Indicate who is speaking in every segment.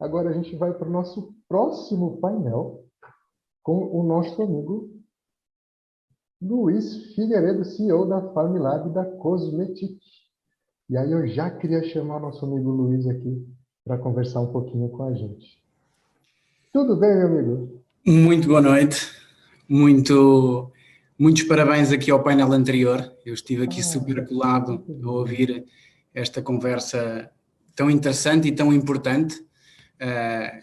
Speaker 1: Agora a gente vai para o nosso próximo painel com o nosso amigo Luiz Figueiredo, CEO da Farmilab da Cosmetic. E aí eu já queria chamar o nosso amigo Luiz aqui para conversar um pouquinho com a gente. Tudo bem, meu amigo?
Speaker 2: Muito boa noite. Muitos parabéns aqui ao painel anterior. Eu estive aqui super colado a ouvir esta conversa tão interessante e tão importante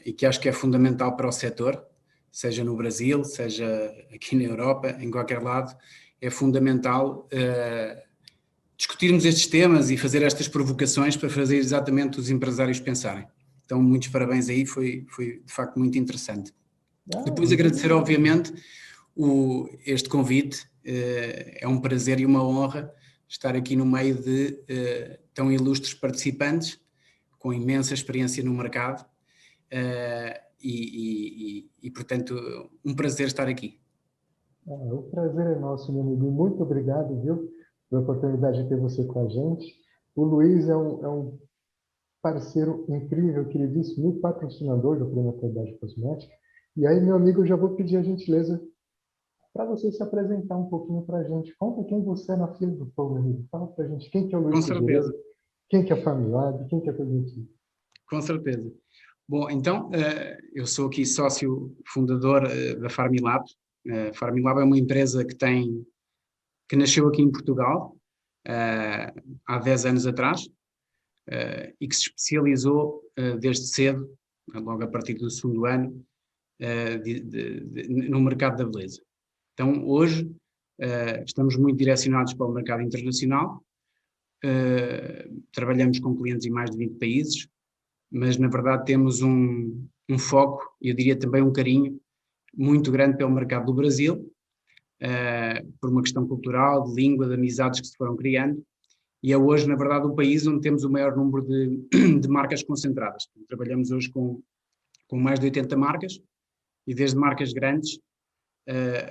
Speaker 2: e que acho que é fundamental para o setor, seja no Brasil, seja aqui na Europa, em qualquer lado. É fundamental discutirmos estes temas e fazer estas provocações para fazer exatamente os empresários pensarem. Então, muitos parabéns aí, foi de facto muito interessante. Depois agradecer, obviamente, este convite. É um prazer e uma honra estar aqui no meio de tão ilustres participantes, com imensa experiência no mercado portanto, um prazer estar aqui.
Speaker 1: O prazer é nosso, meu amigo. Muito obrigado, viu, pela oportunidade de ter você com a gente. O Luiz é um parceiro incrível, queridíssimo, patrocinador do Prêmio Atualidade Cosmética. E aí, meu amigo, eu já vou pedir a gentileza para você se apresentar um pouquinho para a gente. Conta quem você é na fila do pão, meu amigo. Fala para a gente quem que é o Luiz Figueiredo, quem que é a Farmilab, quem que é a Cosmetic.
Speaker 2: Com certeza. Bom, então, eu sou aqui sócio fundador da Farmilab. A Farmilab é uma empresa que nasceu aqui em Portugal há 10 anos atrás e que se especializou desde cedo, logo a partir do segundo ano, no mercado da beleza. Então, hoje, estamos muito direcionados para o mercado internacional, trabalhamos com clientes em mais de 20 países, mas na verdade temos um foco, eu diria também um carinho muito grande pelo mercado do Brasil, por uma questão cultural, de língua, de amizades que se foram criando, e é hoje, na verdade, o país onde temos o maior número de marcas concentradas. Trabalhamos hoje com mais de 80 marcas, e desde marcas grandes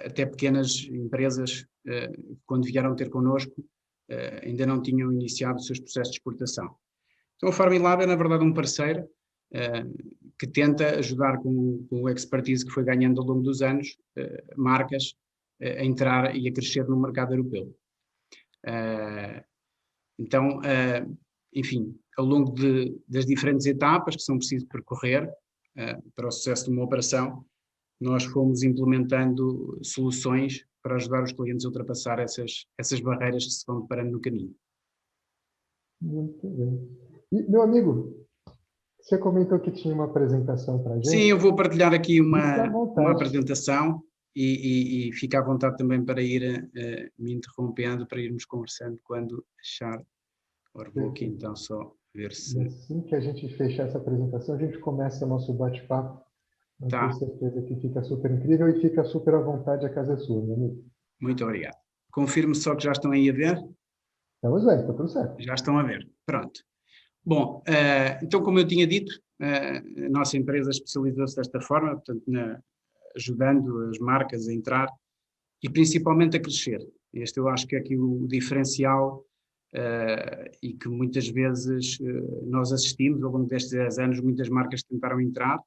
Speaker 2: até pequenas empresas, quando vieram ter connosco, ainda não tinham iniciado os seus processos de exportação. Então a Farmilab é, na verdade, um parceiro que tenta ajudar com o expertise que foi ganhando ao longo dos anos, marcas a entrar e a crescer no mercado europeu. Então, enfim, ao longo das diferentes etapas que são precisas percorrer para o sucesso de uma operação, nós fomos implementando soluções para ajudar os clientes a ultrapassar essas barreiras que se vão deparando no caminho.
Speaker 1: Muito bem. E, meu amigo, você comentou que tinha uma apresentação para a gente?
Speaker 2: Sim, eu vou partilhar aqui uma apresentação e fica à vontade também para ir me interrompendo, para irmos conversando quando achar. Ora, vou aqui então só ver se...
Speaker 1: E assim que a gente fechar essa apresentação, a gente começa o nosso bate-papo. Eu tenho certeza que fica super incrível e fica super à vontade, a casa é sua, meu amigo.
Speaker 2: Muito obrigado. Confirmo só que já estão aí a ver?
Speaker 1: Estamos bem, está tudo certo.
Speaker 2: Já estão a ver, pronto. Bom, então como eu tinha dito, a nossa empresa especializou-se desta forma, portanto, ajudando as marcas a entrar e principalmente a crescer. Este eu acho que é aqui o diferencial e que muitas vezes nós assistimos ao longo destes 10 anos, muitas marcas tentaram entrar,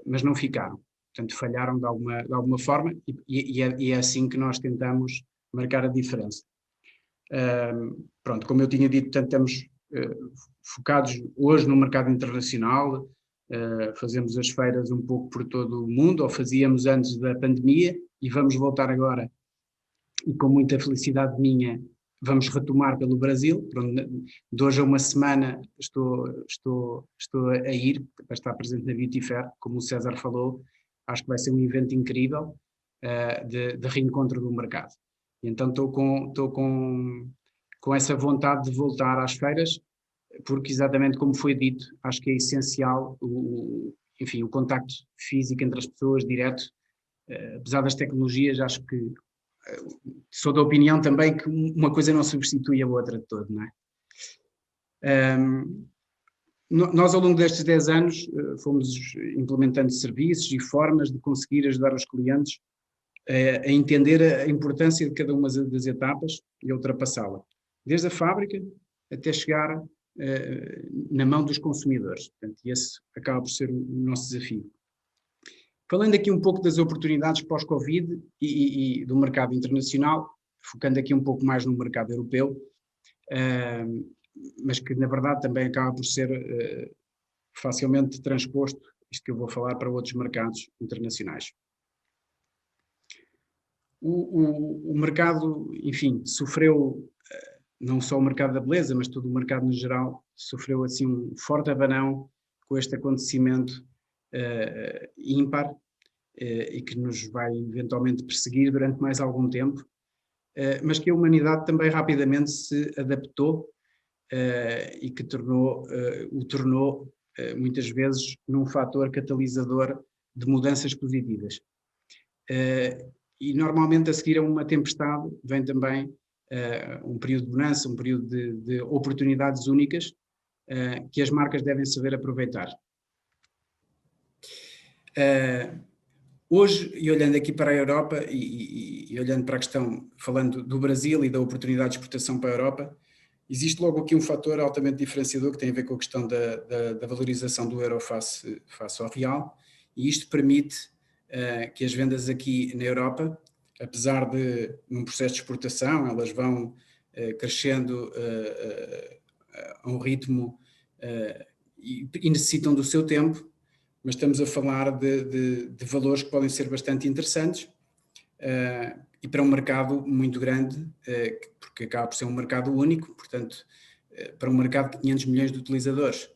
Speaker 2: mas não ficaram. Portanto, falharam de alguma forma e é assim que nós tentamos marcar a diferença. Pronto, como eu tinha dito, portanto, estamos focados hoje no mercado internacional, fazemos as feiras um pouco por todo o mundo, ou fazíamos antes da pandemia, e vamos voltar agora, e com muita felicidade minha, vamos retomar pelo Brasil. De hoje a uma semana estou a ir para estar presente na Beauty Fair, como o César falou. Acho que vai ser um evento incrível de reencontro do mercado. E então estou com essa vontade de voltar às feiras, porque exatamente como foi dito, acho que é essencial enfim, o contacto físico entre as pessoas, direto. Apesar das tecnologias, acho que sou da opinião também que uma coisa não substitui a outra de todo, não é? Nós, ao longo destes 10 anos, fomos implementando serviços e formas de conseguir ajudar os clientes a entender a importância de cada uma das etapas e a ultrapassá-la. Desde a fábrica até chegar na mão dos consumidores. Portanto, esse acaba por ser o nosso desafio. Falando aqui um pouco das oportunidades pós-Covid e do mercado internacional, focando aqui um pouco mais no mercado europeu, mas que na verdade também acaba por ser facilmente transposto, isto que eu vou falar, para outros mercados internacionais. O mercado, enfim, sofreu, não só o mercado da beleza, mas todo o mercado no geral, sofreu assim um forte abanão com este acontecimento ímpar e que nos vai eventualmente perseguir durante mais algum tempo, mas que a humanidade também rapidamente se adaptou e que o tornou muitas vezes num fator catalisador de mudanças positivas. E normalmente a seguir a uma tempestade vem também um período de bonança, um período de oportunidades únicas que as marcas devem saber aproveitar. Hoje, e olhando aqui para a Europa e olhando para a questão, falando do Brasil e da oportunidade de exportação para a Europa, existe logo aqui um fator altamente diferenciador que tem a ver com a questão da valorização do euro face ao real, e isto permite que as vendas aqui na Europa, apesar de num processo de exportação, elas vão crescendo a um ritmo e necessitam do seu tempo, mas estamos a falar de valores que podem ser bastante interessantes e para um mercado muito grande, porque acaba por ser um mercado único, portanto, para um mercado de 500 milhões de utilizadores,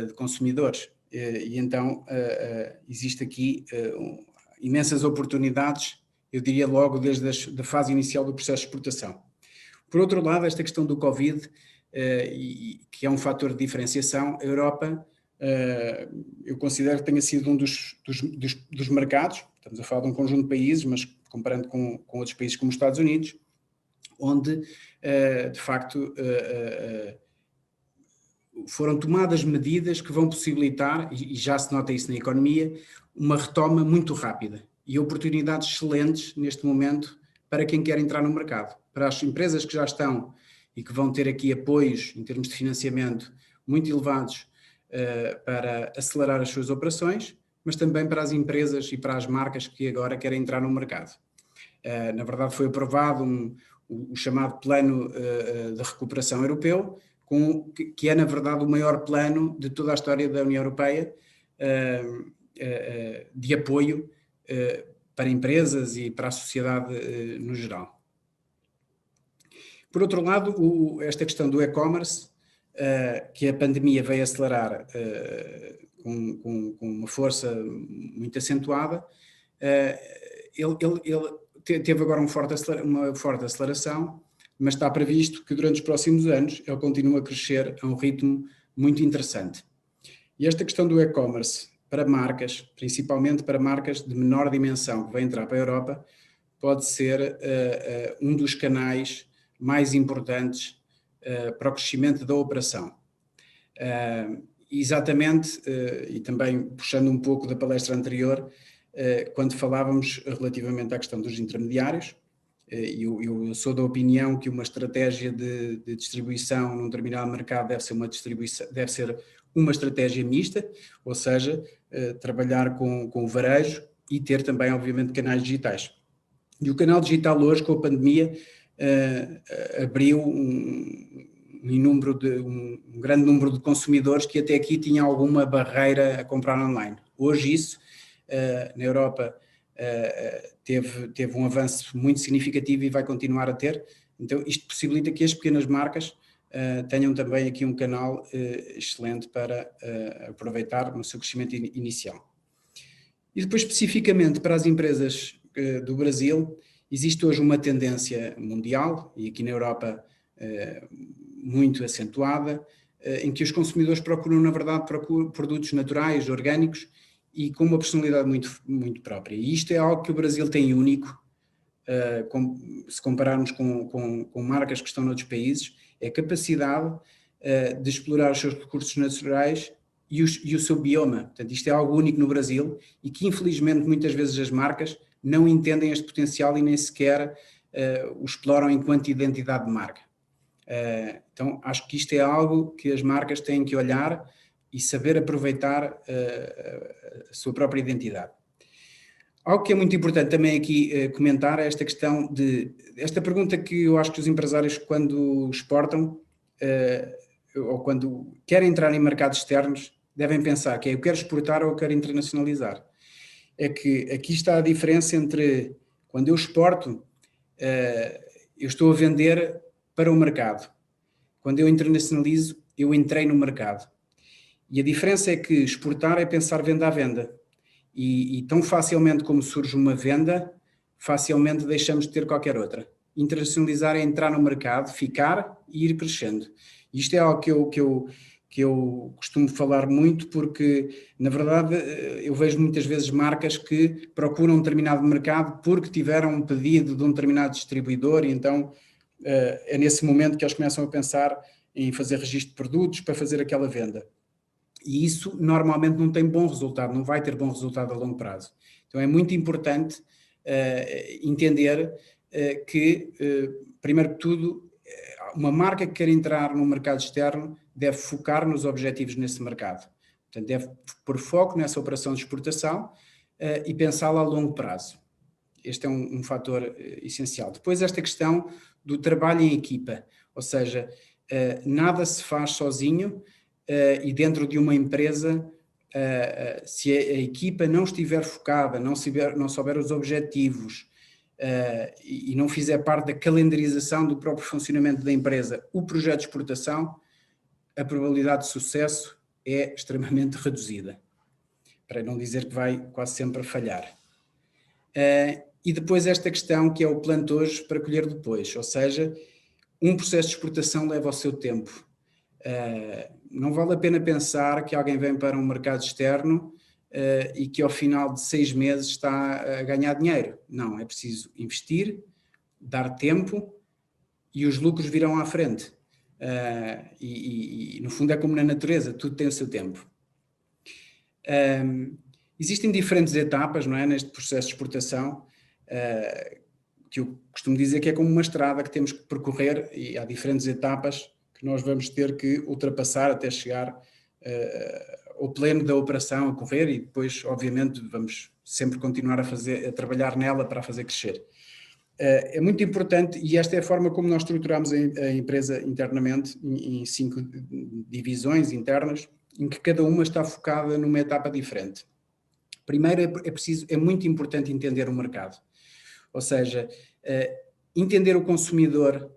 Speaker 2: de consumidores. E então existe aqui imensas oportunidades, eu diria logo desde a fase inicial do processo de exportação. Por outro lado, esta questão do Covid, que é um fator de diferenciação, a Europa, eu considero que tenha sido um dos mercados, estamos a falar de um conjunto de países, mas comparando com outros países como os Estados Unidos, onde, de facto, foram tomadas medidas que vão possibilitar, e já se nota isso na economia, uma retoma muito rápida e oportunidades excelentes neste momento para quem quer entrar no mercado. Para as empresas que já estão e que vão ter aqui apoios em termos de financiamento muito elevados para acelerar as suas operações, mas também para as empresas e para as marcas que agora querem entrar no mercado. Na verdade, foi aprovado o chamado Plano de Recuperação Europeu, que é, na verdade, o maior plano de toda a história da União Europeia de apoio para empresas e para a sociedade no geral. Por outro lado, esta questão do e-commerce, que a pandemia veio acelerar com uma força muito acentuada, ele teve agora uma forte aceleração, mas está previsto que durante os próximos anos ele continue a crescer a um ritmo muito interessante. E esta questão do e-commerce para marcas, principalmente para marcas de menor dimensão que vão entrar para a Europa, pode ser um dos canais mais importantes para o crescimento da operação. Exatamente, e também puxando um pouco da palestra anterior, quando falávamos relativamente à questão dos intermediários, eu sou da opinião que uma estratégia de distribuição num determinado mercado deve ser uma estratégia mista, ou seja, trabalhar com o varejo e ter também, obviamente, canais digitais. E o canal digital hoje, com a pandemia, abriu um grande número de consumidores que até aqui tinham alguma barreira a comprar online. Hoje isso, na Europa, teve um avanço muito significativo e vai continuar a ter. Então isto possibilita que as pequenas marcas tenham também aqui um canal excelente para aproveitar no seu crescimento inicial. E depois, especificamente para as empresas do Brasil, existe hoje uma tendência mundial, e aqui na Europa muito acentuada, em que os consumidores procuram, na verdade, produtos naturais, orgânicos e com uma personalidade muito própria. E isto é algo que o Brasil tem único, se compararmos com marcas que estão noutros países, é a capacidade de explorar os seus recursos naturais e o seu bioma. Portanto, isto é algo único no Brasil e que, infelizmente, muitas vezes as marcas não entendem este potencial e nem sequer o exploram enquanto identidade de marca. Então, acho que isto é algo que as marcas têm que olhar e saber aproveitar a sua própria identidade. Algo que é muito importante também aqui comentar é esta questão esta pergunta que eu acho que os empresários, quando exportam ou quando querem entrar em mercados externos, devem pensar que é: eu quero exportar ou eu quero internacionalizar? É que aqui está a diferença entre quando eu exporto, eu estou a vender para o mercado. Quando eu internacionalizo, eu entrei no mercado. E a diferença é que exportar é pensar venda a venda. E tão facilmente como surge uma venda, facilmente deixamos de ter qualquer outra. Internacionalizar é entrar no mercado, ficar e ir crescendo. Isto é algo que eu costumo falar muito, porque, na verdade, eu vejo muitas vezes marcas que procuram um determinado mercado porque tiveram um pedido de um determinado distribuidor e então é nesse momento que eles começam a pensar em fazer registro de produtos para fazer aquela venda. E isso normalmente não tem bom resultado, não vai ter bom resultado a longo prazo. Então é muito importante entender que, primeiro que tudo, uma marca que quer entrar no mercado externo deve focar nos objetivos nesse mercado. Portanto, deve pôr foco nessa operação de exportação e pensá-la a longo prazo. Este é um fator essencial. Depois, esta questão do trabalho em equipa, ou seja, nada se faz sozinho. E dentro de uma empresa, se a equipa não estiver focada, não souber os objetivos e não fizer parte da calendarização do próprio funcionamento da empresa, o projeto de exportação, a probabilidade de sucesso é extremamente reduzida, para não dizer que vai quase sempre falhar. E depois esta questão que é o planto hoje para colher depois, ou seja, um processo de exportação leva o seu tempo. Não vale a pena pensar que alguém vem para um mercado externo e que ao final de 6 meses está a ganhar dinheiro. Não, é preciso investir, dar tempo e os lucros virão à frente. E no fundo é como na natureza, tudo tem o seu tempo. Existem diferentes etapas, não é, neste processo de exportação, que eu costumo dizer que é como uma estrada que temos que percorrer e há diferentes etapas que nós vamos ter que ultrapassar até chegar ao pleno da operação a correr e depois, obviamente, vamos sempre continuar a trabalhar nela para a fazer crescer. É muito importante e esta é a forma como nós estruturamos a empresa internamente em 5 divisões internas, em que cada uma está focada numa etapa diferente. Primeiro é muito importante entender o mercado, ou seja, entender o consumidor,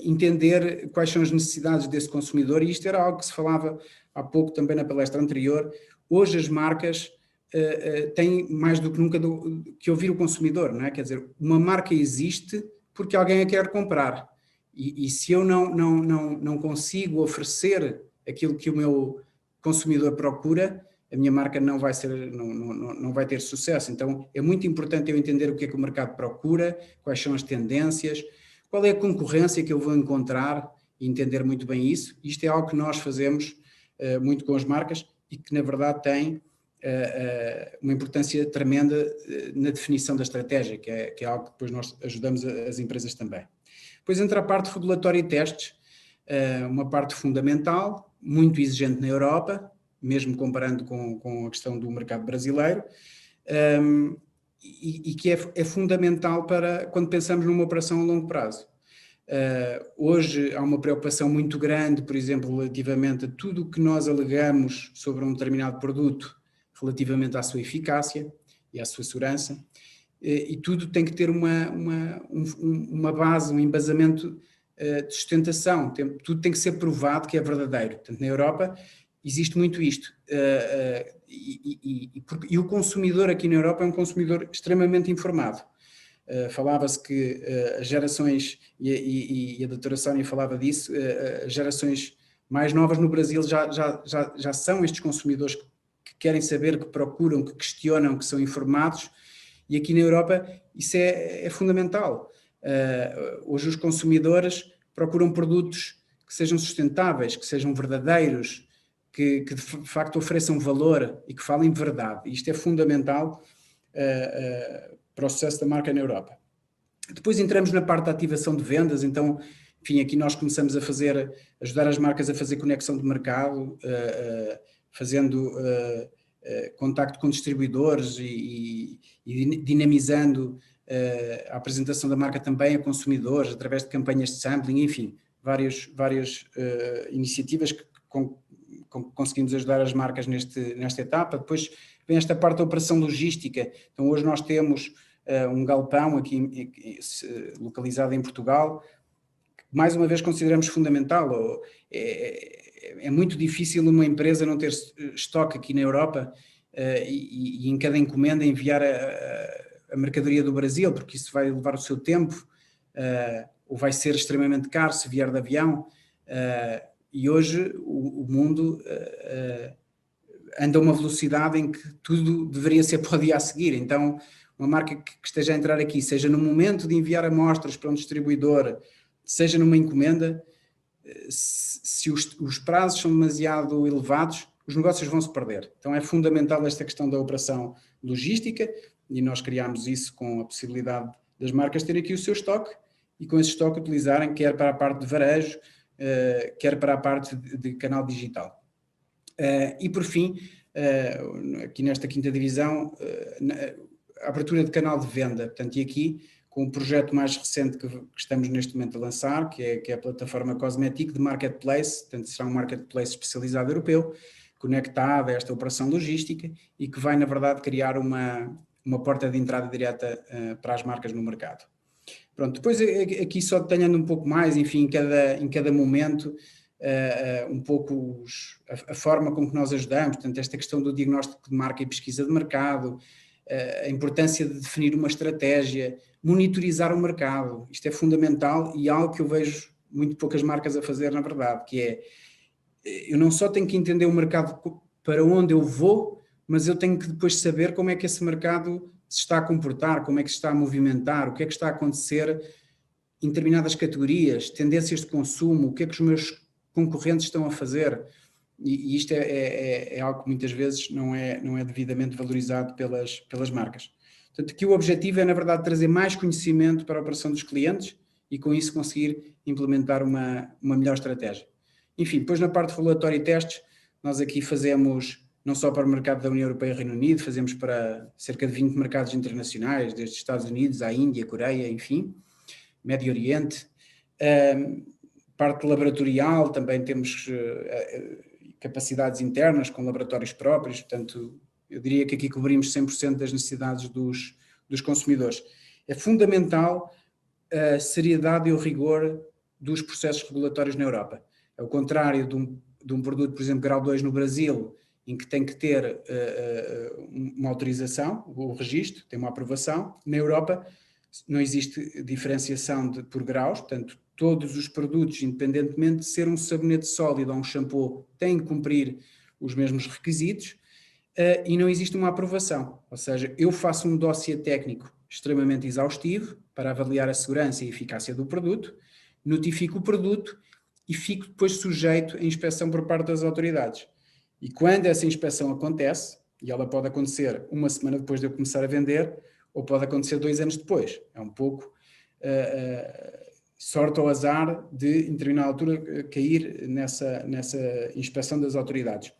Speaker 2: entender quais são as necessidades desse consumidor, e isto era algo que se falava há pouco também na palestra anterior. Hoje as marcas têm mais do que nunca que ouvir o consumidor, não é? Quer dizer, uma marca existe porque alguém a quer comprar, e se eu não consigo oferecer aquilo que o meu consumidor procura, a minha marca não vai ter sucesso. Então é muito importante eu entender o que é que o mercado procura, quais são as tendências, qual é a concorrência que eu vou encontrar e entender muito bem isso. Isto é algo que nós fazemos muito com as marcas e que na verdade tem uma importância tremenda na definição da estratégia, que é algo que depois nós ajudamos as empresas também. Depois entra a parte regulatória e testes, uma parte fundamental, muito exigente na Europa, mesmo comparando com a questão do mercado brasileiro, e que é fundamental para quando pensamos numa operação a longo prazo. Hoje há uma preocupação muito grande, por exemplo, relativamente a tudo o que nós alegamos sobre um determinado produto, relativamente à sua eficácia e à sua segurança, e tudo tem que ter uma base, um embasamento de sustentação, tudo tem que ser provado que é verdadeiro. Portanto, na Europa existe muito isto, e o consumidor aqui na Europa é um consumidor extremamente informado. Falava-se que as gerações, e a doutora Sónia falava disso, as gerações mais novas no Brasil já são estes consumidores que querem saber, que procuram, que questionam, que são informados, e aqui na Europa isso é fundamental. Hoje os consumidores procuram produtos que sejam sustentáveis, que sejam verdadeiros, que de facto ofereçam valor e que falem verdade. Isto é fundamental para o sucesso da marca na Europa. Depois entramos na parte da ativação de vendas, então enfim, aqui nós começamos a ajudar as marcas a fazer conexão de mercado, fazendo contacto com distribuidores e dinamizando a apresentação da marca também a consumidores, através de campanhas de sampling, enfim, várias iniciativas que conseguimos ajudar as marcas nesta etapa. Depois vem esta parte da operação logística. Então hoje nós temos um galpão aqui localizado em Portugal, que mais uma vez consideramos fundamental. É muito difícil uma empresa não ter estoque aqui na Europa e em cada encomenda enviar a mercadoria do Brasil, porque isso vai levar o seu tempo, ou vai ser extremamente caro se vier de avião. E hoje o mundo anda a uma velocidade em que tudo deveria ser para o dia a seguir. Então, uma marca que esteja a entrar aqui, seja no momento de enviar amostras para um distribuidor, seja numa encomenda, se os prazos são demasiado elevados, os negócios vão se perder. Então é fundamental esta questão da operação logística, e nós criámos isso com a possibilidade das marcas terem aqui o seu estoque e com esse estoque utilizarem quer para a parte de varejo, quer para a parte de canal digital. E por fim, aqui nesta quinta divisão, a abertura de canal de venda. Portanto, e aqui com um projeto mais recente que estamos neste momento a lançar, que é a plataforma Cosmetic de Marketplace. Portanto, será um Marketplace especializado europeu, conectado a esta operação logística e que vai, na verdade, criar uma porta de entrada direta para as marcas no mercado. Pronto, depois aqui só detalhando um pouco mais, enfim, em cada momento, um pouco a forma como que nós ajudamos, portanto, esta questão do diagnóstico de marca e pesquisa de mercado, a importância de definir uma estratégia, monitorizar o mercado. Isto é fundamental e algo que eu vejo muito poucas marcas a fazer, na verdade, que é, eu não só tenho que entender o mercado para onde eu vou, mas eu tenho que depois saber como é que esse mercado se está a comportar, como é que se está a movimentar, o que é que está a acontecer em determinadas categorias, tendências de consumo, o que é que os meus concorrentes estão a fazer. E isto é algo que muitas vezes não é devidamente valorizado pelas marcas. Portanto, aqui o objetivo é, na verdade, trazer mais conhecimento para a operação dos clientes e, com isso, conseguir implementar uma melhor estratégia. Enfim, depois na parte de regulatório e testes, nós aqui fazemos não só para o mercado da União Europeia e Reino Unido, fazemos para cerca de 20 mercados internacionais, desde Estados Unidos à Índia, Coreia, enfim, Médio Oriente. Parte laboratorial, também temos capacidades internas com laboratórios próprios, portanto, eu diria que aqui cobrimos 100% das necessidades dos consumidores. É fundamental a seriedade e o rigor dos processos regulatórios na Europa. Ao contrário de um produto, por exemplo, grau 2 no Brasil, em que tem que ter uma autorização, o registro, tem uma aprovação. Na Europa não existe diferenciação por graus, portanto, todos os produtos, independentemente de ser um sabonete sólido ou um shampoo, têm que cumprir os mesmos requisitos e não existe uma aprovação. Ou seja, eu faço um dossiê técnico extremamente exaustivo para avaliar a segurança e a eficácia do produto, notifico o produto e fico depois sujeito à inspeção por parte das autoridades. E quando essa inspeção acontece, e ela pode acontecer uma semana depois de eu começar a vender, ou pode acontecer 2 anos depois. É um pouco sorte ou azar de, em determinada altura, cair nessa inspeção das autoridades.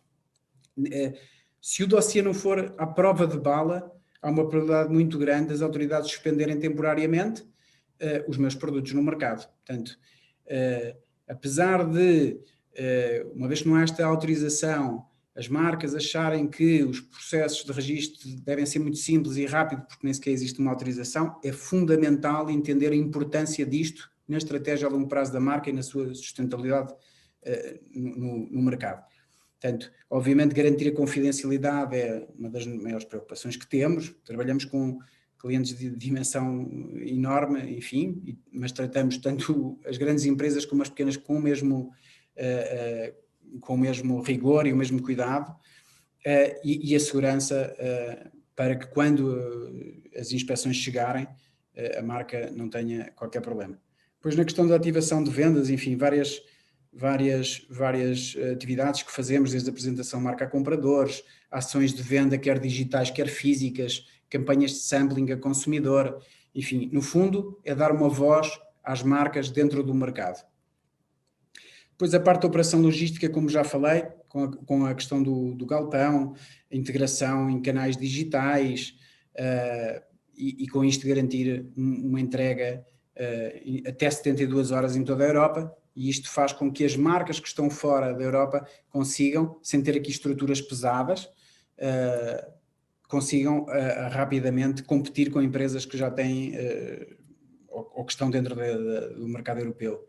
Speaker 2: Se o dossiê não for à prova de bala, há uma probabilidade muito grande das autoridades suspenderem temporariamente os meus produtos no mercado. Portanto, apesar de, uma vez que não há esta autorização, as marcas acharem que os processos de registro devem ser muito simples e rápidos, porque nem sequer existe uma autorização, é fundamental entender a importância disto na estratégia a longo prazo da marca e na sua sustentabilidade no mercado. Portanto, obviamente, garantir a confidencialidade é uma das maiores preocupações que temos. Trabalhamos com clientes de dimensão enorme, enfim, mas tratamos tanto as grandes empresas como as pequenas com o mesmo rigor e o mesmo cuidado e a segurança para que quando as inspeções chegarem a marca não tenha qualquer problema. Depois na questão da ativação de vendas, enfim, várias atividades que fazemos, desde a apresentação marca a compradores, ações de venda quer digitais, quer físicas, campanhas de sampling a consumidor, enfim, no fundo é dar uma voz às marcas dentro do mercado. Depois a parte da operação logística, como já falei, com a questão do galpão, a integração em canais digitais, e com isto garantir uma entrega até 72 horas em toda a Europa, e isto faz com que as marcas que estão fora da Europa consigam, sem ter aqui estruturas pesadas, consigam rapidamente competir com empresas que já têm ou que estão dentro do mercado europeu.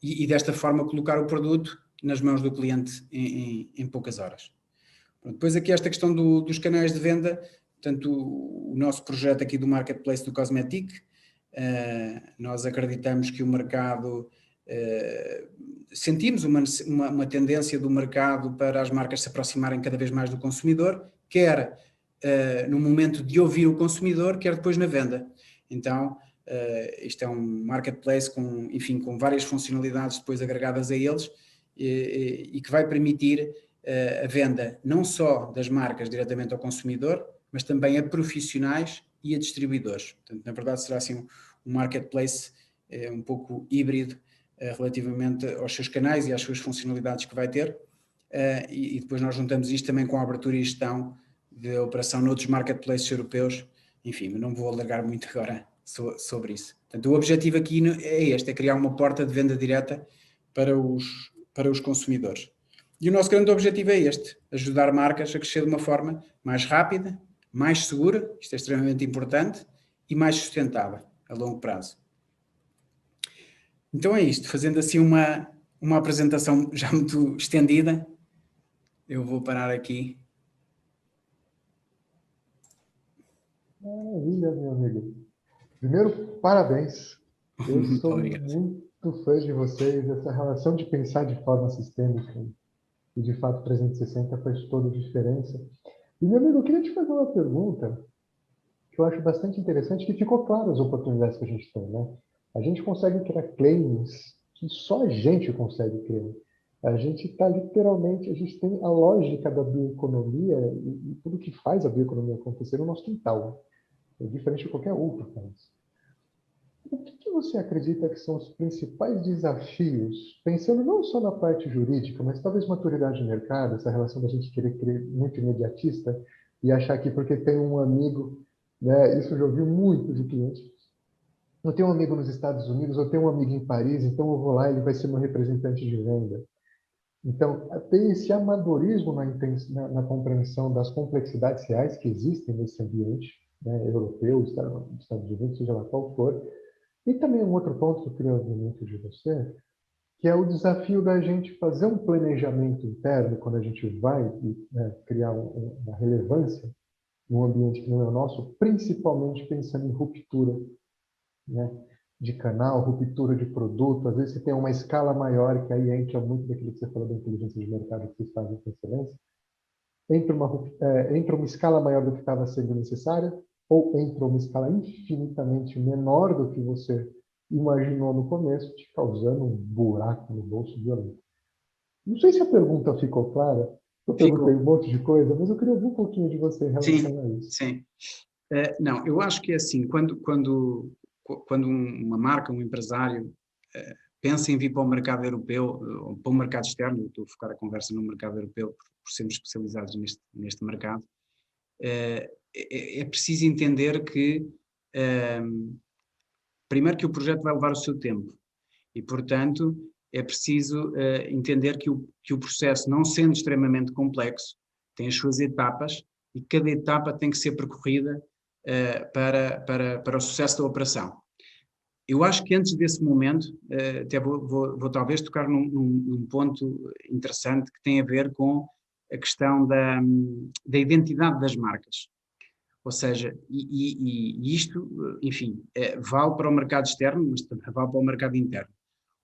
Speaker 2: E desta forma colocar o produto nas mãos do cliente em poucas horas. Depois aqui esta questão dos canais de venda, portanto o nosso projeto aqui do Marketplace do Cosmetic, nós acreditamos que o mercado, sentimos uma tendência do mercado para as marcas se aproximarem cada vez mais do consumidor, quer no momento de ouvir o consumidor, quer depois na venda. Então, isto é um marketplace com várias funcionalidades depois agregadas a eles e que vai permitir a venda não só das marcas diretamente ao consumidor, mas também a profissionais e a distribuidores. Portanto, na verdade será assim um marketplace um pouco híbrido relativamente aos seus canais e às suas funcionalidades que vai ter, e depois nós juntamos isto também com a abertura e gestão de operação noutros marketplaces europeus. Enfim, não vou alargar muito agora sobre isso. Portanto, o objetivo aqui é este, é criar uma porta de venda direta para os consumidores. E o nosso grande objetivo é este, ajudar marcas a crescer de uma forma mais rápida, mais segura, isto é extremamente importante, e mais sustentável a longo prazo. Então é isto, fazendo assim uma apresentação já muito estendida, eu vou parar aqui.
Speaker 1: Maravilha, meu amigo. Primeiro, parabéns. Eu sou muito fã de vocês. Essa relação de pensar de forma sistêmica e, de fato, 360 faz toda a diferença. E, meu amigo, eu queria te fazer uma pergunta que eu acho bastante interessante, que ficou claro as oportunidades que a gente tem, né? A gente consegue criar claims que só a gente consegue criar. A gente está literalmente, a gente tem a lógica da bioeconomia e tudo que faz a bioeconomia acontecer no nosso quintal. É diferente de qualquer outro país. O que você acredita que são os principais desafios, pensando não só na parte jurídica, mas talvez maturidade de mercado, essa relação da gente querer muito imediatista e achar que porque tem um amigo, né, isso eu já ouvi muito de clientes, eu tenho um amigo nos Estados Unidos, eu tenho um amigo em Paris, então eu vou lá e ele vai ser meu representante de venda. Então, tem esse amadorismo na compreensão das complexidades reais que existem nesse ambiente, né, europeu, Estados Unidos, seja lá qual for. E também um outro ponto que eu queria ouvir muito de você, que é o desafio da gente fazer um planejamento interno quando a gente vai, né, criar uma relevância num ambiente que não é o nosso, principalmente pensando em ruptura, né, de canal, ruptura de produto. Às vezes você tem uma escala maior, que aí entra muito daquilo que você falou da inteligência de mercado que vocês fazem com excelência, entra uma escala maior do que estava sendo necessária, ou entra uma escala infinitamente menor do que você imaginou no começo, te causando um buraco no bolso violento. Não sei se a pergunta ficou clara. Eu perguntei um monte de coisa, mas eu queria ouvir um pouquinho de você em relação a isso.
Speaker 2: Sim. Não, eu acho que é assim, quando uma marca, um empresário pensa em vir para o mercado europeu, ou para o mercado externo, eu estou a focar a conversa no mercado europeu por sermos especializados neste mercado, é preciso entender que, primeiro, que o projeto vai levar o seu tempo e, portanto, é preciso entender que o processo, não sendo extremamente complexo, tem as suas etapas e cada etapa tem que ser percorrida para o sucesso da operação. Eu acho que antes desse momento, até vou talvez tocar num ponto interessante que tem a ver com a questão da identidade das marcas. Ou seja, e isto, enfim, vale para o mercado externo, mas também vale para o mercado interno.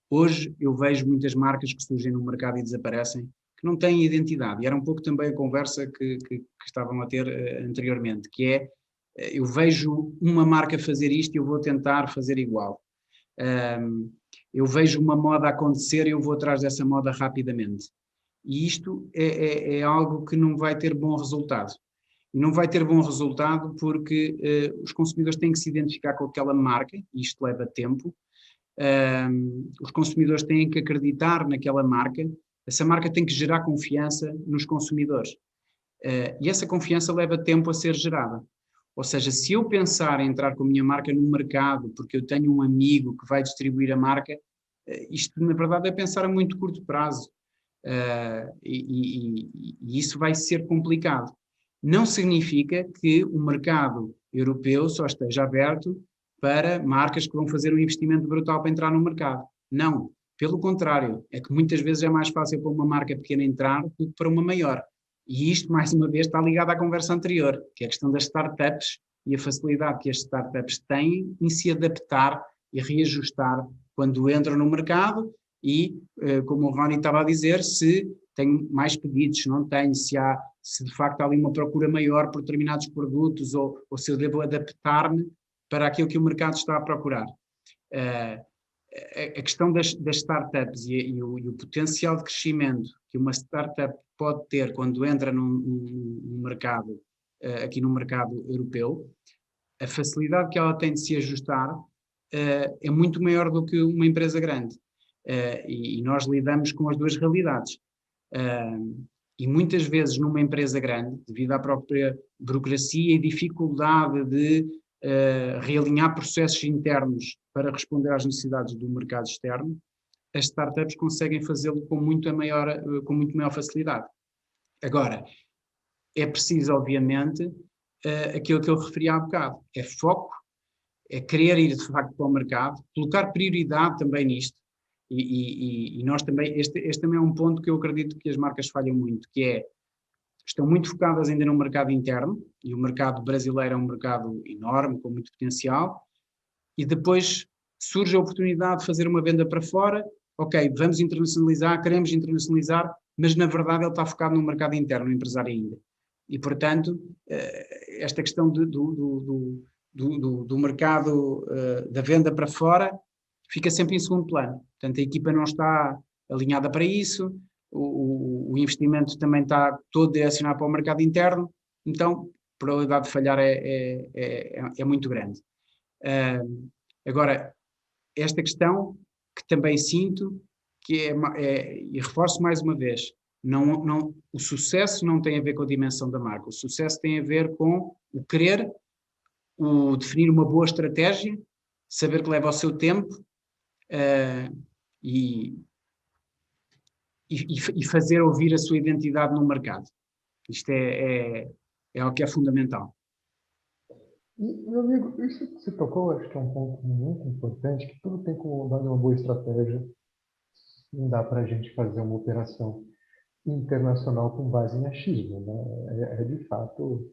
Speaker 2: Hoje eu vejo muitas marcas que surgem no mercado e desaparecem, que não têm identidade. E era um pouco também a conversa que estavam a ter anteriormente, que é, eu vejo uma marca fazer isto e eu vou tentar fazer igual. Eu vejo uma moda acontecer e eu vou atrás dessa moda rapidamente. E isto é algo que não vai ter bom resultado. E não vai ter bom resultado porque os consumidores têm que se identificar com aquela marca, e isto leva tempo, os consumidores têm que acreditar naquela marca, essa marca tem que gerar confiança nos consumidores. E essa confiança leva tempo a ser gerada. Ou seja, se eu pensar em entrar com a minha marca no mercado, porque eu tenho um amigo que vai distribuir a marca, isto na verdade é pensar a muito curto prazo. E isso vai ser complicado. Não significa que o mercado europeu só esteja aberto para marcas que vão fazer um investimento brutal para entrar no mercado. Não. Pelo contrário, é que muitas vezes é mais fácil para uma marca pequena entrar do que para uma maior. E isto, mais uma vez, está ligado à conversa anterior, que é a questão das startups e a facilidade que as startups têm em se adaptar e reajustar quando entram no mercado e, como o Rony estava a dizer, se tem mais pedidos, se não tem, se de facto há ali uma procura maior por determinados produtos ou se eu devo adaptar-me para aquilo que o mercado está a procurar. A questão das startups e o potencial de crescimento que uma startup pode ter quando entra num mercado, aqui no mercado europeu, a facilidade que ela tem de se ajustar é muito maior do que uma empresa grande. E nós lidamos com as duas realidades. E muitas vezes numa empresa grande, devido à própria burocracia e dificuldade de realinhar processos internos para responder às necessidades do mercado externo, as startups conseguem fazê-lo com muito maior facilidade. Agora, é preciso, obviamente, aquilo que eu referi há bocado, é foco, é querer ir de facto para o mercado, colocar prioridade também nisto, e nós também, este também é um ponto que eu acredito que as marcas falham muito, que é, estão muito focadas ainda no mercado interno, e o mercado brasileiro é um mercado enorme, com muito potencial, e depois surge a oportunidade de fazer uma venda para fora, ok, vamos internacionalizar, queremos internacionalizar, mas na verdade ele está focado no mercado interno, no empresário ainda. E portanto, esta questão do mercado da venda para fora fica sempre em segundo plano. Portanto, a equipa não está alinhada para isso, o investimento também está todo direcionado para o mercado interno, então a probabilidade de falhar é muito grande. Agora, esta questão que também sinto, que e reforço mais uma vez, o sucesso não tem a ver com a dimensão da marca, o sucesso tem a ver com o querer, o definir uma boa estratégia, saber que leva o seu tempo e fazer ouvir a sua identidade no mercado. Isto é o que é fundamental.
Speaker 1: Meu amigo, isso que você tocou, acho que é um ponto muito importante, que tudo tem como dar uma boa estratégia. Não dá para a gente fazer uma operação internacional com base em achismo, né? É de fato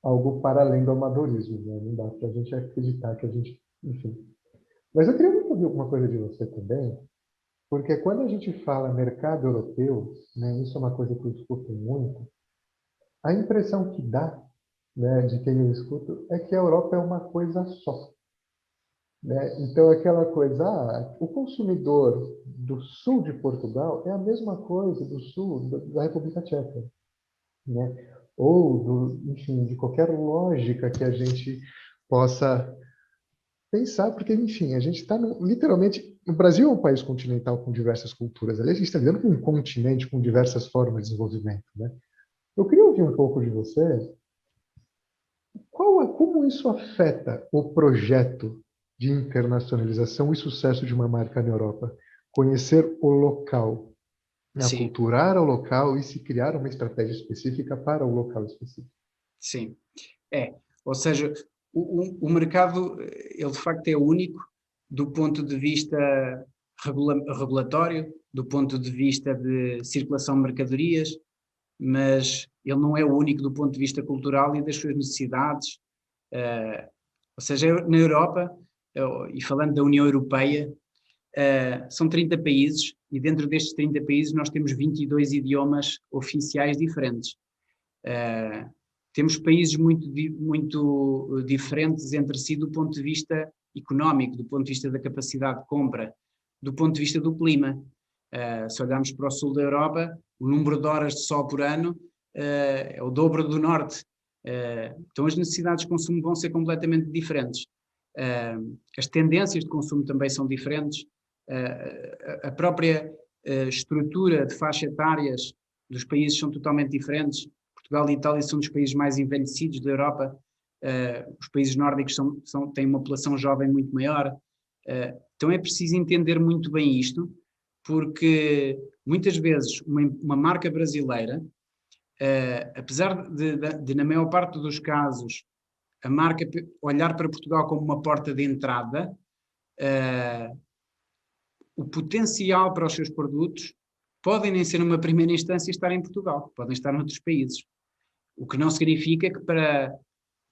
Speaker 1: algo para além do amadorismo, né? Não dá para a gente acreditar que a gente, enfim. Mas eu queria muito ouvir alguma coisa de você também, porque quando a gente fala mercado europeu, né, isso é uma coisa que eu escuto muito, a impressão que dá, né, de quem eu escuto é que a Europa é uma coisa só. Né? Então, aquela coisa, o consumidor do sul de Portugal é a mesma coisa do sul da República Tcheca. Né? Ou, enfim, de qualquer lógica que a gente possa pensar, porque, enfim, a gente está literalmente... O Brasil é um país continental com diversas culturas. Ali a gente está lidando com um continente com diversas formas de desenvolvimento. Né? Eu queria ouvir um pouco de você. Como isso afeta o projeto de internacionalização e sucesso de uma marca na Europa? Conhecer o local, aculturar o local e se criar uma estratégia específica para o local específico.
Speaker 2: Sim, ou seja, o mercado, ele de facto é único do ponto de vista regulatório, do ponto de vista de circulação de mercadorias, mas ele não é o único do ponto de vista cultural e das suas necessidades. Ou seja, na Europa, e falando da União Europeia, são 30 países e dentro destes 30 países nós temos 22 idiomas oficiais diferentes. Temos países muito diferentes entre si do ponto de vista económico, do ponto de vista da capacidade de compra, do ponto de vista do clima. Se olharmos para o sul da Europa, o número de horas de sol por ano é o dobro do norte. Então as necessidades de consumo vão ser completamente diferentes. as tendências de consumo também são diferentes, a própria estrutura de faixa etárias dos países são totalmente diferentes. Portugal e Itália são dos países mais envelhecidos da Europa, os países nórdicos têm uma população jovem muito maior, então é preciso entender muito bem isto, porque muitas vezes uma marca brasileira, apesar de na maior parte dos casos a marca olhar para Portugal como uma porta de entrada, o potencial para os seus produtos podem nem ser numa primeira instância estar em Portugal, podem estar noutros países. O que não significa que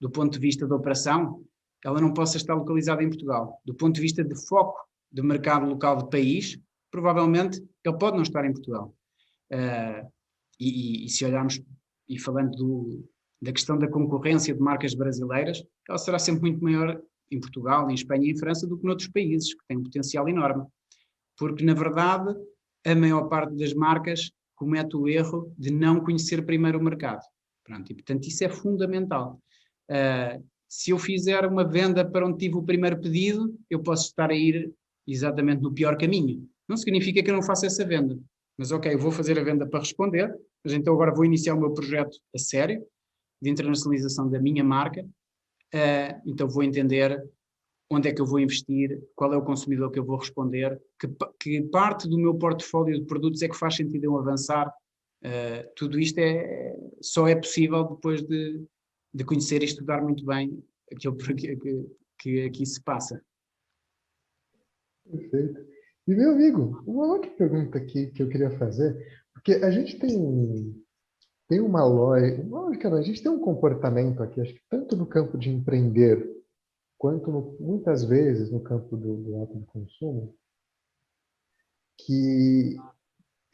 Speaker 2: do ponto de vista da operação, ela não possa estar localizada em Portugal. Do ponto de vista de foco de mercado local do país, provavelmente ele pode não estar em Portugal. E se olharmos, e falando da questão da concorrência de marcas brasileiras, ela será sempre muito maior em Portugal, em Espanha e em França do que noutros países, que têm um potencial enorme. Porque, na verdade, a maior parte das marcas comete o erro de não conhecer primeiro o mercado. Pronto, e, portanto, isso é fundamental. Se eu fizer uma venda para onde tive o primeiro pedido, eu posso estar a ir exatamente no pior caminho. Não significa que eu não faça essa venda. Mas, ok, eu vou fazer a venda para responder, mas então agora vou iniciar o meu projeto a sério, de internacionalização da minha marca, então vou entender onde é que eu vou investir, qual é o consumidor que eu vou responder, que parte do meu portfólio de produtos é que faz sentido eu avançar. Tudo isto só é possível depois de conhecer e estudar muito bem aquilo que aqui se passa.
Speaker 1: Perfeito. E, meu amigo, uma outra pergunta aqui que eu queria fazer, porque a gente tem uma lógica, não, a gente tem um comportamento aqui, acho que tanto no campo de empreender, quanto muitas vezes no campo do ato de consumo, que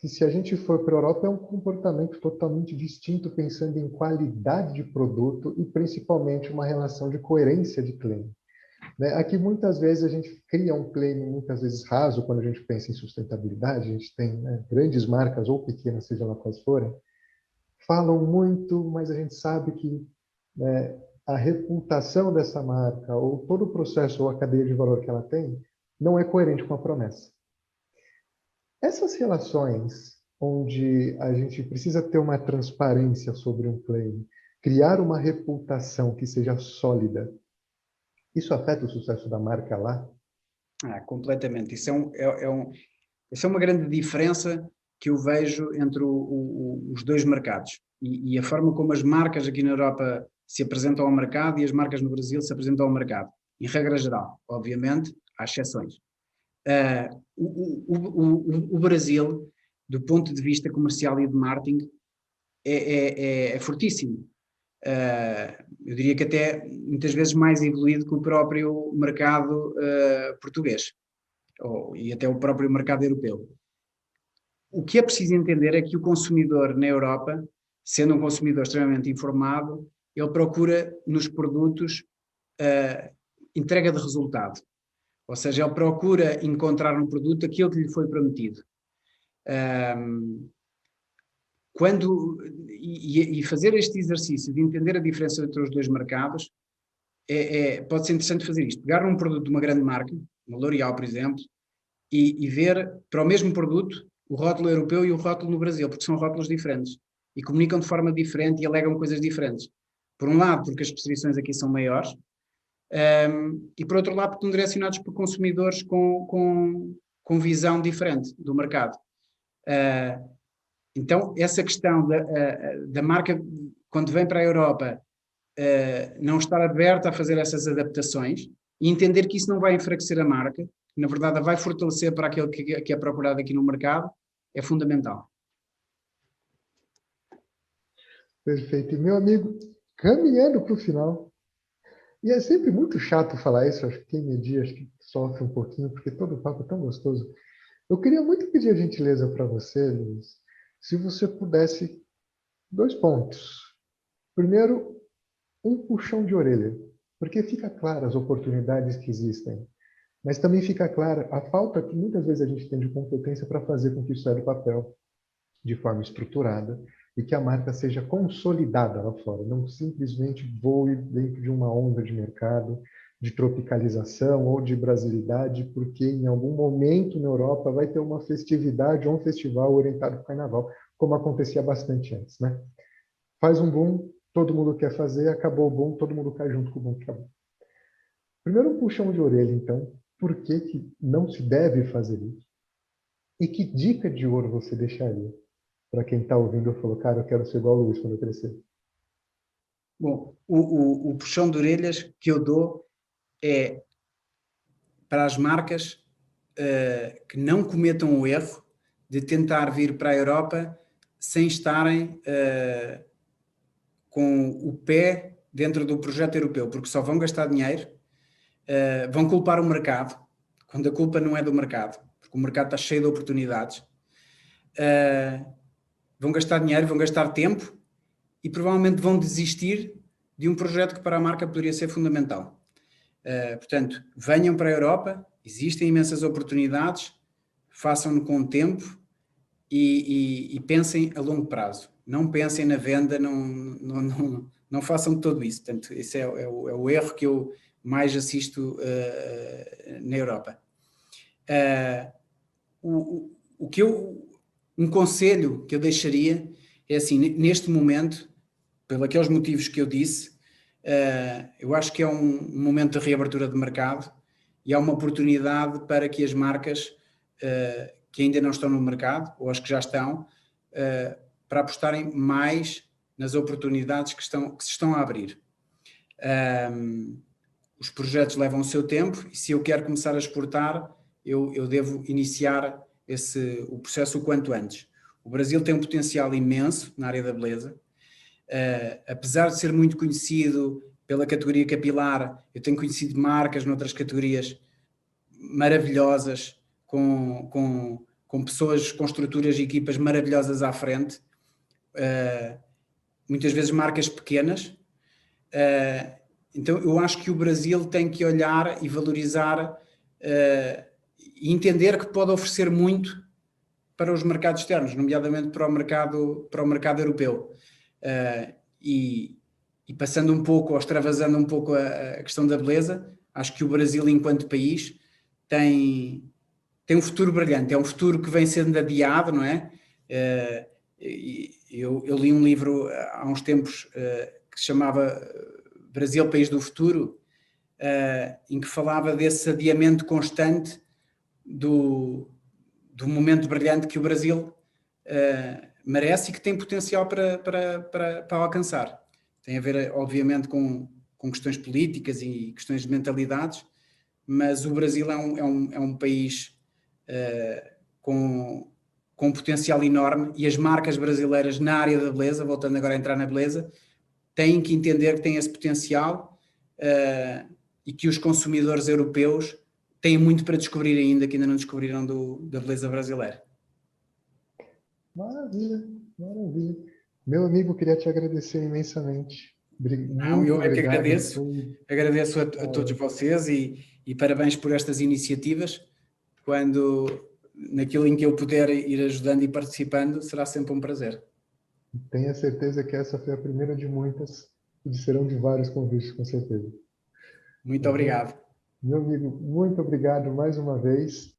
Speaker 1: se a gente for para a Europa é um comportamento totalmente distinto, pensando em qualidade de produto e principalmente uma relação de coerência de claim. Né? Aqui muitas vezes a gente cria um claim muitas vezes raso quando a gente pensa em sustentabilidade, a gente tem, né, grandes marcas ou pequenas, seja lá quais forem, falam muito, mas a gente sabe que, né, a reputação dessa marca ou todo o processo ou a cadeia de valor que ela tem não é coerente com a promessa. Essas relações onde a gente precisa ter uma transparência sobre um claim, criar uma reputação que seja sólida, isso afeta o sucesso da marca lá?
Speaker 2: Completamente. Isso é uma grande diferença que eu vejo entre os dois mercados. E a forma como as marcas aqui na Europa se apresentam ao mercado e as marcas no Brasil se apresentam ao mercado. Em regra geral, obviamente, há exceções. O Brasil, do ponto de vista comercial e de marketing, é fortíssimo. Eu diria que até muitas vezes mais evoluído que o próprio mercado português e até o próprio mercado europeu. O que é preciso entender é que o consumidor na Europa, sendo um consumidor extremamente informado, ele procura nos produtos entrega de resultado. Ou seja, ele procura encontrar no produto aquilo que lhe foi prometido. E fazer este exercício de entender a diferença entre os dois mercados, pode ser interessante fazer isto. Pegar um produto de uma grande marca, uma L'Oréal, por exemplo, e ver para o mesmo produto o rótulo europeu e o rótulo no Brasil, porque são rótulos diferentes. E comunicam de forma diferente e alegam coisas diferentes. Por um lado, porque as prescrições aqui são maiores, e por outro lado, porque estão direcionados por consumidores com visão diferente do mercado. Então, essa questão da marca, quando vem para a Europa, não estar aberta a fazer essas adaptações e entender que isso não vai enfraquecer a marca, que na verdade a vai fortalecer para aquilo que é procurado aqui no mercado, é fundamental.
Speaker 1: Perfeito. E, meu amigo, caminhando para o final, e é sempre muito chato falar isso, acho que quem media acho que sofre um pouquinho, porque todo o papo é tão gostoso. Eu queria muito pedir a gentileza para você, Luiz, se você pudesse, 2 pontos. Primeiro, um puxão de orelha, porque fica claro as oportunidades que existem, mas também fica clara a falta que muitas vezes a gente tem de competência para fazer com que isso saia do papel de forma estruturada e que a marca seja consolidada lá fora, não simplesmente voe dentro de uma onda de mercado, de tropicalização ou de brasilidade, porque em algum momento na Europa vai ter uma festividade ou um festival orientado para o carnaval, como acontecia bastante antes, né? Faz um boom, todo mundo quer fazer, acabou o boom, todo mundo cai junto com o boom que acabou. Primeiro um puxão de orelha, então, por que que não se deve fazer isso? E que dica de ouro você deixaria para quem está ouvindo e falou, cara, eu quero ser igual o Luiz quando eu crescer?
Speaker 2: Bom, o puxão de orelhas que eu dou é para as marcas que não cometam o erro de tentar vir para a Europa sem estarem com o pé dentro do projeto europeu, porque só vão gastar dinheiro, vão culpar o mercado, quando a culpa não é do mercado, porque o mercado está cheio de oportunidades, vão gastar dinheiro, vão gastar tempo e provavelmente vão desistir de um projeto que para a marca poderia ser fundamental. Portanto, venham para a Europa, existem imensas oportunidades, façam-no com tempo e pensem a longo prazo. Não pensem na venda, não façam tudo isso. Portanto, esse é o erro que eu mais assisto na Europa. Um conselho que eu deixaria é assim, neste momento, pelos aqueles motivos que eu disse, eu acho que é um momento de reabertura de mercado e é uma oportunidade para que as marcas que ainda não estão no mercado, ou as que já estão, para apostarem mais nas oportunidades que se estão a abrir. Os projetos levam o seu tempo e se eu quero começar a exportar, eu devo iniciar o processo o quanto antes. O Brasil tem um potencial imenso na área da beleza. Apesar de ser muito conhecido pela categoria capilar, eu tenho conhecido marcas noutras categorias maravilhosas, com pessoas, com estruturas e equipas maravilhosas à frente, muitas vezes marcas pequenas. Então eu acho que o Brasil tem que olhar e valorizar e entender que pode oferecer muito para os mercados externos, nomeadamente para o mercado europeu. E passando um pouco, ou extravasando um pouco a questão da beleza, acho que o Brasil, enquanto país, tem um futuro brilhante. É um futuro que vem sendo adiado, não é? Eu li um livro há uns tempos que se chamava Brasil, País do Futuro, em que falava desse adiamento constante do momento brilhante que o Brasil merece e que tem potencial para alcançar. Tem a ver, obviamente, com questões políticas e questões de mentalidades, mas o Brasil é um país com um potencial enorme e as marcas brasileiras na área da beleza, voltando agora a entrar na beleza, têm que entender que têm esse potencial e que os consumidores europeus têm muito para descobrir ainda, que ainda não descobriram da beleza brasileira.
Speaker 1: Maravilha, maravilha. Meu amigo, queria te agradecer imensamente.
Speaker 2: Não,
Speaker 1: Muito
Speaker 2: eu é que
Speaker 1: obrigado.
Speaker 2: agradeço a todos vocês e parabéns por estas iniciativas. Naquilo em que eu puder ir ajudando e participando, será sempre um prazer.
Speaker 1: Tenha certeza que essa foi a primeira de muitas e serão de vários convites, com certeza.
Speaker 2: Muito
Speaker 1: Tá bom?
Speaker 2: obrigado.
Speaker 1: Meu amigo, muito obrigado mais uma vez.